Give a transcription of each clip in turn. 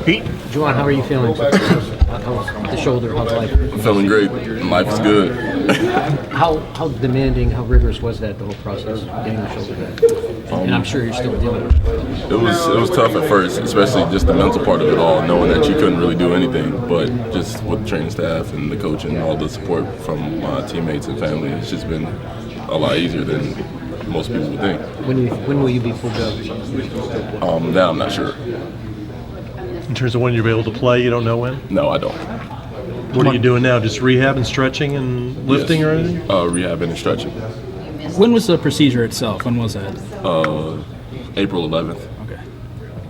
Pete? Juwan, how are you feeling? How's the shoulder? How's life? I'm feeling great. Life is good. How demanding, how rigorous was that, the whole process, getting the shoulder back? And I'm sure you're still dealing with it. It was tough at first, especially just the mental part of it all, knowing that you couldn't really do anything. But just with the training staff and the coach and all the support from my teammates and family, it's just been a lot easier than most people would think. When will you be full go? That I'm not sure. In terms of when you'll be able to play, you don't know when? No, I don't. What are you doing now? Just rehab and stretching and lifting or anything? Rehab and stretching. When was the procedure itself? When was that? April 11th. Okay.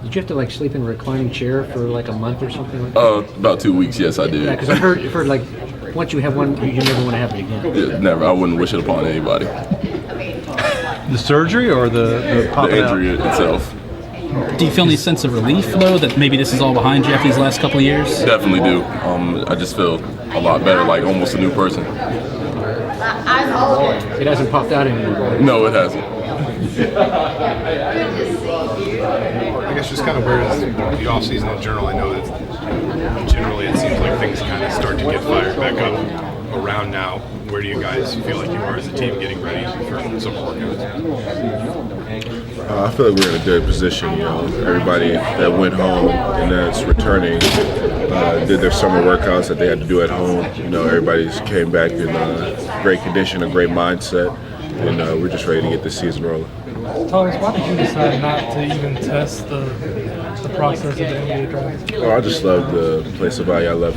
Did you have to sleep in a reclining chair for a month or something like that? About 2 weeks, yes, I did. Yeah, because I've heard once you have one, you never want to have it again. Yeah, never. I wouldn't wish it upon anybody. The surgery or the popping The injury out? itself. Do you feel any sense of relief, though, that maybe this is all behind you after these last couple of years? Definitely do. I just feel a lot better, like almost a new person. It hasn't popped out anymore. No, it hasn't. I guess just kind of where is the offseason in general? I know that generally it seems like things kind of start to get fired back up around now. Where do you guys feel like you are as a team getting ready for summer workouts? I feel like we're in a good position. Everybody that went home and that's returning did their summer workouts that they had to do at home. Everybody's came back in great condition, a great mindset, and we're just ready to get this season rolling. Thomas, why did you decide not to even test the process of the NBA draft? Oh, I just love the place of value. I love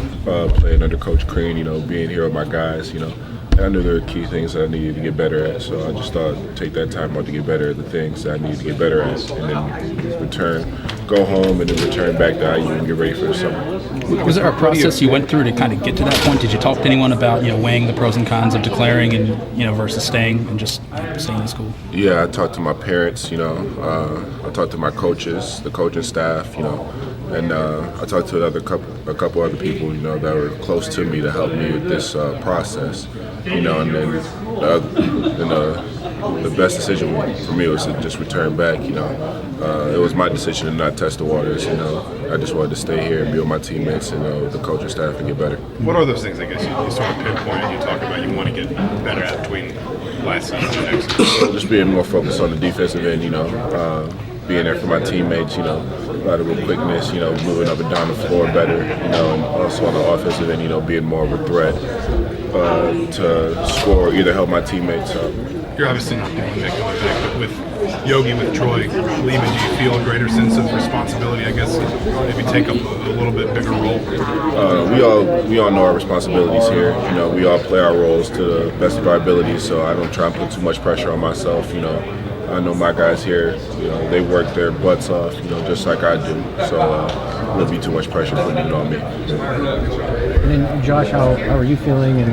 playing under Coach Crean, being here with my guys, And I knew there were key things that I needed to get better at, so I just thought I'd take that time out to get better at the things that I needed to get better at, and then go home and then return back to IU and get ready for the summer. Was there a process you went through to kind of get to that point? Did you talk to anyone about weighing the pros and cons of declaring and versus staying and just staying in school? Yeah, I talked to my parents. I talked to my coaches, the coaching staff. And I talked to a couple other people, that were close to me to help me with this process. And then the best decision for me was to just return back. It was my decision to not test the waters. I just wanted to stay here and be with my teammates and the coaching staff and get better. What are those things, I guess, you sort of pinpoint and you talk about you want to get better at between last season and next season? Just being more focused on the defensive end, being there for my teammates, a lot of real quickness, moving up and down the floor better, and also on the offensive end, being more of a threat to score, either help my teammates up. You're obviously not doing that coming back, but with Yogi, with Troy leaving, do you feel a greater sense of responsibility, I guess, maybe take a little bit bigger role? We all know our responsibilities here. We all play our roles to the best of our abilities, so I don't try and put too much pressure on myself. I know my guys here, they work their butts off, just like I do. So it won't be too much pressure putting it on me. And then, Josh, how are you feeling, and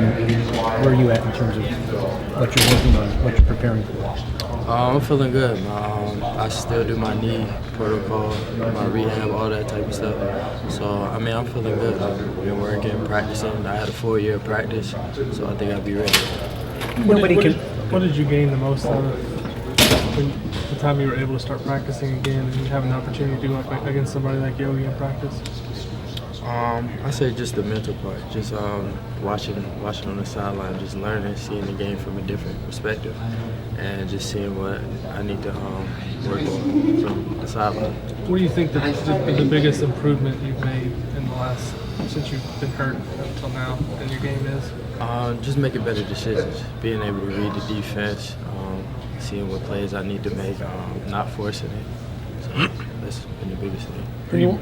where are you at in terms of what you're working on, what you're preparing for? I'm feeling good. I still do my knee protocol, my rehab, all that type of stuff. So, I'm feeling good. I've been working, practicing. I had a full year of practice, so I think I'll be ready. What did you gain the most out of the time you were able to start practicing again and have an opportunity to do it against somebody like Yogi in practice? I say just the mental part, just watching on the sideline, just learning, seeing the game from a different perspective, and just seeing what I need to work on from the sideline. What do you think the biggest improvement you've made in the last, since you've been hurt until now, in your game is? Just making better decisions, being able to read the defense, seeing what plays I need to make, not forcing it. So that's been the biggest thing.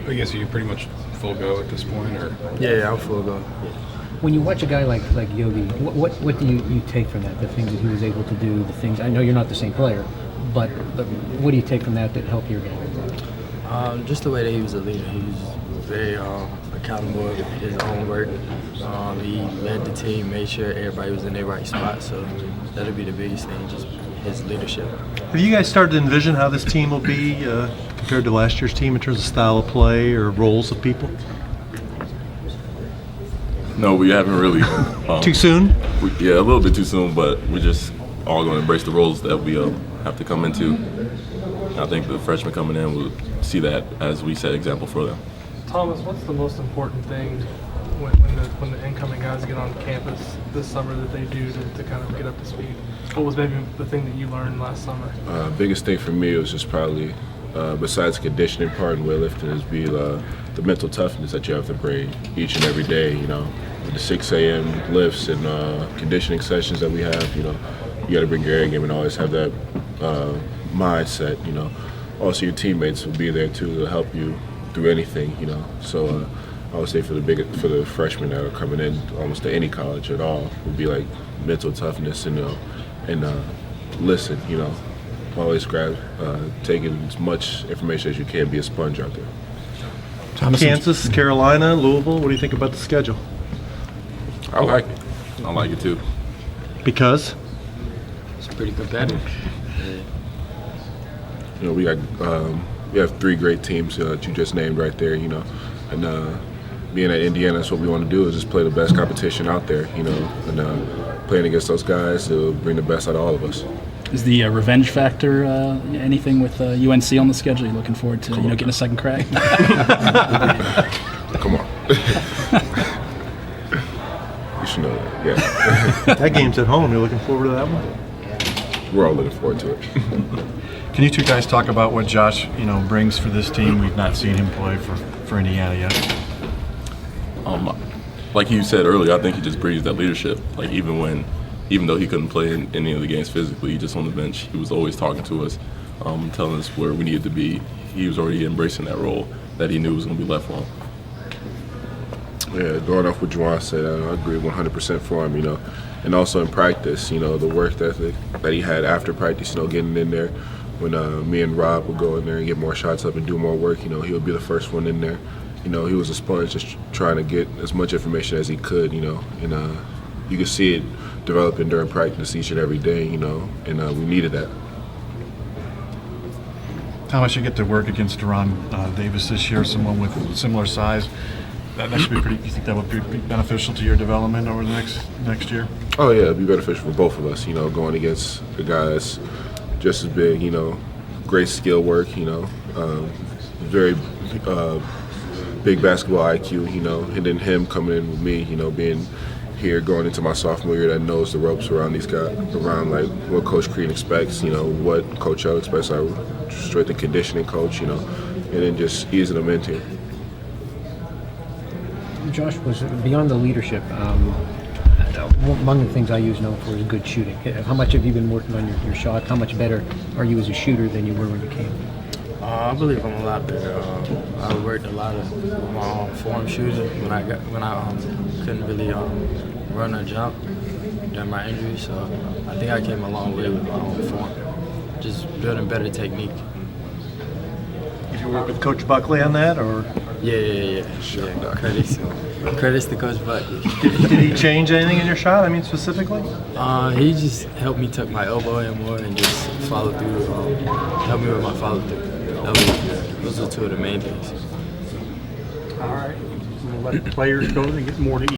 I guess are you pretty much full go at this point, or? Yeah, I'm full go. Yeah. When you watch a guy like Yogi, what do you take from that? The things that he was able to do, the things, I know you're not the same player, but what do you take from that help your game? Just the way that he was a leader. He was very accountable of his own work. He led the team, made sure everybody was in their right spot. So that'll be the biggest thing, just his leadership. Have you guys started to envision how this team will be compared to last year's team in terms of style of play or roles of people? No, we haven't really. Too soon? Yeah, a little bit too soon, but we're just all going to embrace the roles that we have to come into. I think the freshmen coming in will see that as we set example for them. Thomas, what's the most important thing when the incoming guys get on campus this summer that they do to kind of get up to speed? What was maybe the thing that you learned last summer? Biggest thing for me was just probably, besides the conditioning part and weightlifting, is the mental toughness that you have to bring each and every day. You know, with the 6 a.m. lifts and conditioning sessions that we have. You know, you got to bring your A game and always have that mindset. You know, also your teammates will be there too to help you through anything. You know, so. I would say for the freshmen that are coming in almost to any college at all would be like mental toughness and listen, you know, always taking as much information as you can, be a sponge out there. Kansas, Carolina, Louisville, what do you think about the schedule? I like it. I like it too. Because? It's pretty competitive. You know, we have 3 great teams that you just named right there, you know, and being at Indiana, that's what we want to do is just play the best competition out there, you know, and playing against those guys to bring the best out of all of us. Is the revenge factor anything with UNC on the schedule? You're looking forward to getting a second crack? Come on. You should know that, yeah. That game's at home. You're looking forward to that one? We're all looking forward to it. Can you two guys talk about what Josh, brings for this team? We've not seen him play for Indiana yet. Like you said earlier, I think he just breathes that leadership. Like even though he couldn't play in any of the games physically, just on the bench, he was always talking to us, telling us where we needed to be. He was already embracing that role that he knew was going to be left for him. Yeah, going off what Juwan said, I agree 100% for him, you know. And also in practice, you know, the work ethic that he had after practice, you know, getting in there. When me and Rob would go in there and get more shots up and do more work, you know, he would be the first one in there. You know, he was a sponge just trying to get as much information as he could, you know. And you could see it developing during practice each and every day, you know, and we needed that. Thomas, you get to work against Deron Davis this year, someone with similar size. That should be pretty. You think that would be beneficial to your development over the next year? Oh yeah, it'd be beneficial for both of us. You know, going against a guy that's just as big. You know, great skill work. You know, very big basketball IQ. You know, and then him coming in with me. You know, being here going into my sophomore year that knows the ropes around these guys, around like what Coach Crean expects. You know, what Coach L expects. Our strength and conditioning coach. You know, and then just easing them into it. Josh, was beyond the leadership, among the things I use known for is good shooting. How much have you been working on your shot? How much better are you as a shooter than you were when you came? I believe I'm a lot better. I worked a lot of my form shooting when I couldn't really run or jump during my injury. So I think I came a long way with my own form, just building better technique. Did you work with Coach Buckley on that, or? Yeah. Credits to Coach Buckley. Did he change anything in your shot? I mean, specifically? He just helped me tuck my elbow in more and just follow through. Help me with my follow through. Those are two of the main things. All right. We'll let the players go and get more to eat.